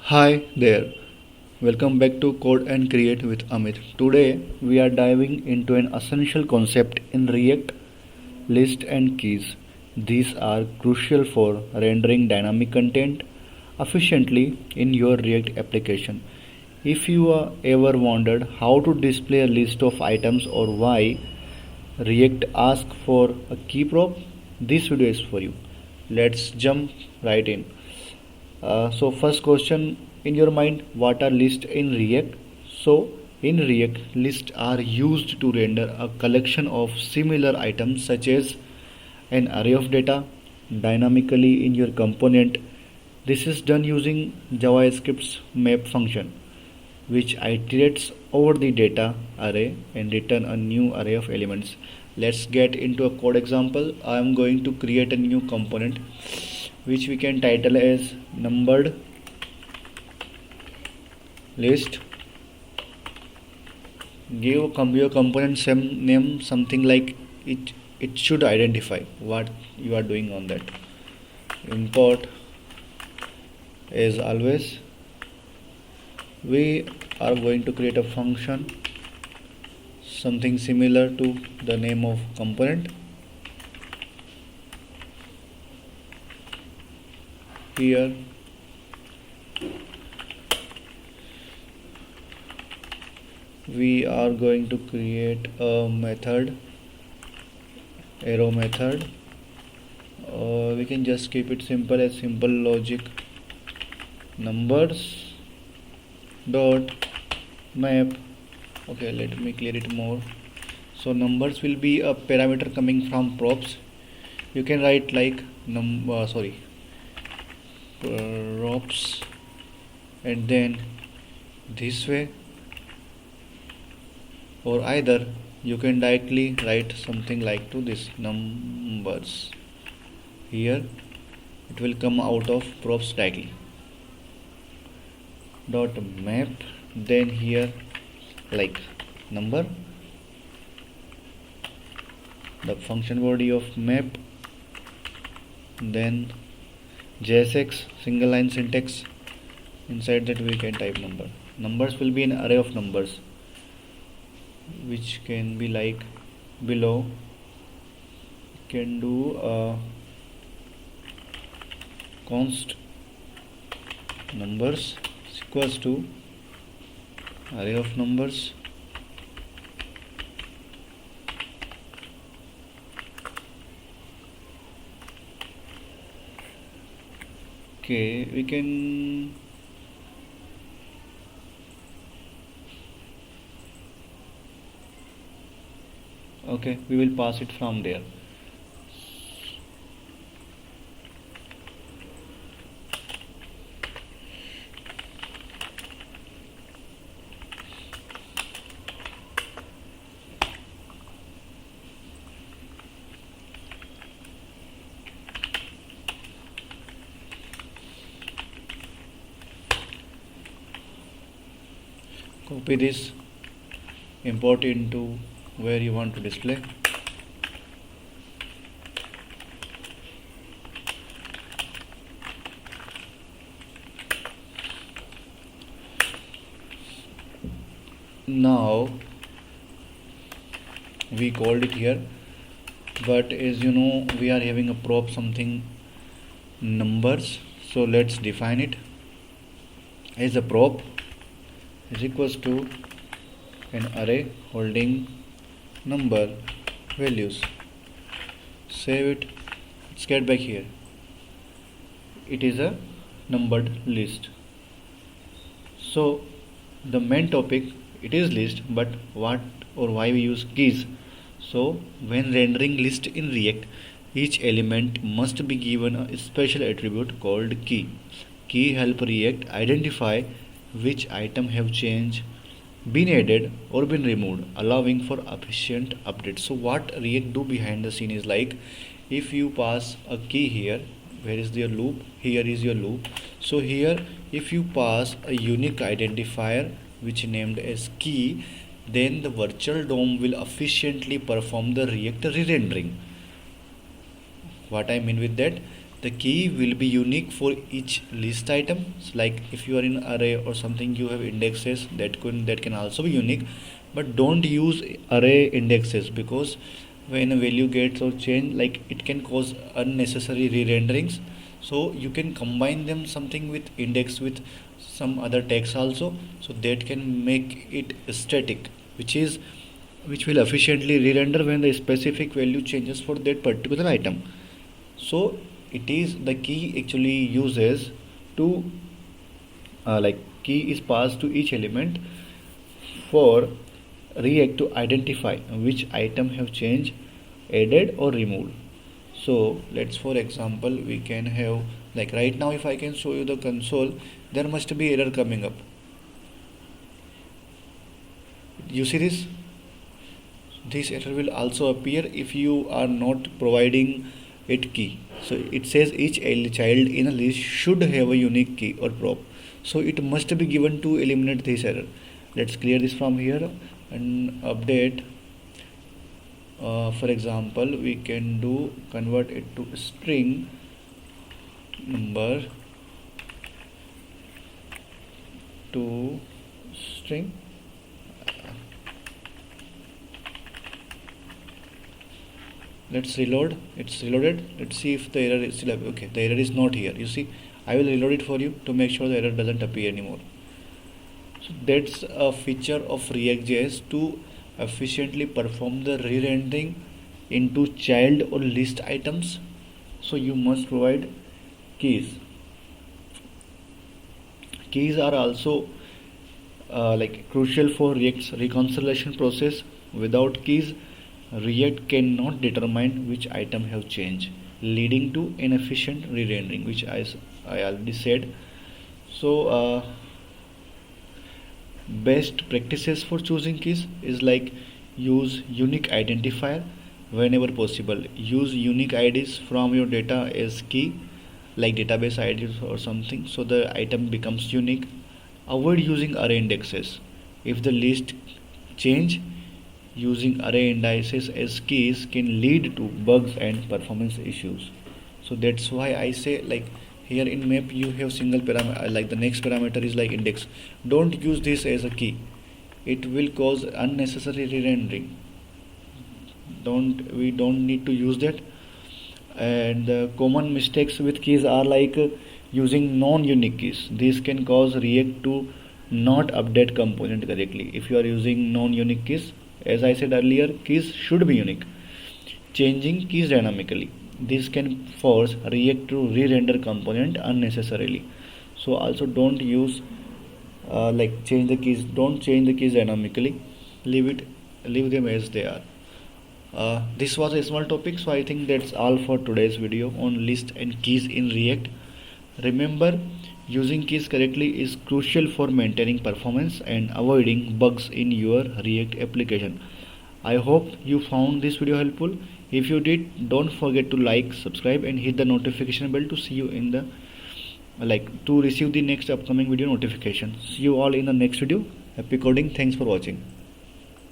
Hi there. Welcome back to Code and Create with Amit. Today we are diving into an essential concept in React list and keys. These are crucial for rendering dynamic content efficiently in your React application. If you ever wondered how to display a list of items or why React asks for a key prop, this video is for you. Let's jump right in. So first question in your mind, what are lists in React? So in React, lists are used to render a collection of similar items such as an array of data dynamically in your component. This is done using JavaScript's map function, which iterates over the data array and return a new array of elements. Let's get into a code example. I am going to create a new component which we can title as numbered list. Give your component some name, something like it should identify what you are doing on that. Import, as always, we are going to create a function something similar to the name of component. Here we are going to create a method, arrow method. We can just keep it simple as simple logic numbers dot map. Okay, let me clear it more. So numbers will be a parameter coming from props. You can write like props, and then this way, or either you can directly write something like to this numbers. Here it will come out of props directly dot map, then here like number, the function body of map, then JSX single line syntax. Inside that we can type number. Numbers will be an array of numbers which can be like below. You can do a const numbers is equals to array of numbers okay. We can we will pass it from there. Copy this, import it into where you want to display. Now we called it here, but as you know we are having a prop something numbers, so let's define it as a prop is equals to an array holding number values. Save it. Let's get back here. It is a numbered list. So the main topic, it is list, but what or why we use keys. So when rendering list in React, each element must be given a special attribute called key. Key help React identify which item have changed, been added or been removed, allowing for efficient updates. So what React do behind the scene is like, if you pass a key here, where is your loop? Here is your loop. So here if you pass a unique identifier which named as key, then the virtual DOM will efficiently perform the React re-rendering. What I mean with that, the key will be unique for each list item. So like if you are in array or something, you have indexes that can also be unique, but don't use array indexes, because when a value gets or change, like it can cause unnecessary re-renderings. So you can combine them something with index with some other text also, so that can make it static, which will efficiently re-render when the specific value changes for that particular item. So it is the key actually uses to like key is passed to each element for React to identify which item have changed, added or removed. So let's, for example, we can have, like right now if I can show you the console, there must be error coming up. You see this error will also appear if you are not providing it key. So it says each child in a list should have a unique key or prop, so it must be given to eliminate this error. Let's clear this from here and update. For example, we can do convert it to string number to string. Let's reload. It's reloaded. Let's see if the error is still okay. The error is not here. You see, I will reload it for you to make sure the error doesn't appear anymore. So that's a feature of ReactJs to efficiently perform the re-rendering into child or list items. So you must provide keys. Keys are also like crucial for React's reconciliation process. Without keys, React cannot determine which item have changed, leading to inefficient re-rendering, which I already said. So best practices for choosing keys is like use unique identifier whenever possible. Use unique IDs from your data as key, like database IDs or something, so the item becomes unique. Avoid using array indexes. If the list change, using array indices as keys can lead to bugs and performance issues. So that's why I say, like here in map you have single parameter, like the next parameter is like index. Don't use this as a key. It will cause unnecessary re-rendering. We don't need to use that. And common mistakes with keys are like using non-unique keys. This can cause React to not update component correctly. If you are using non-unique keys, as I said earlier, keys should be unique. Changing keys dynamically. This can force React to re-render component unnecessarily. So also don't use like change the keys. Don't change the keys dynamically. Leave them as they are. This was a small topic, so I think that's all for today's video on list and keys in React. Remember, using keys correctly is crucial for maintaining performance and avoiding bugs in your React application. I hope you found this video helpful. If you did, don't forget to like, subscribe and hit the notification bell to see you in the to receive the next upcoming video notification. See you all in the next video. Happy coding. Thanks for watching.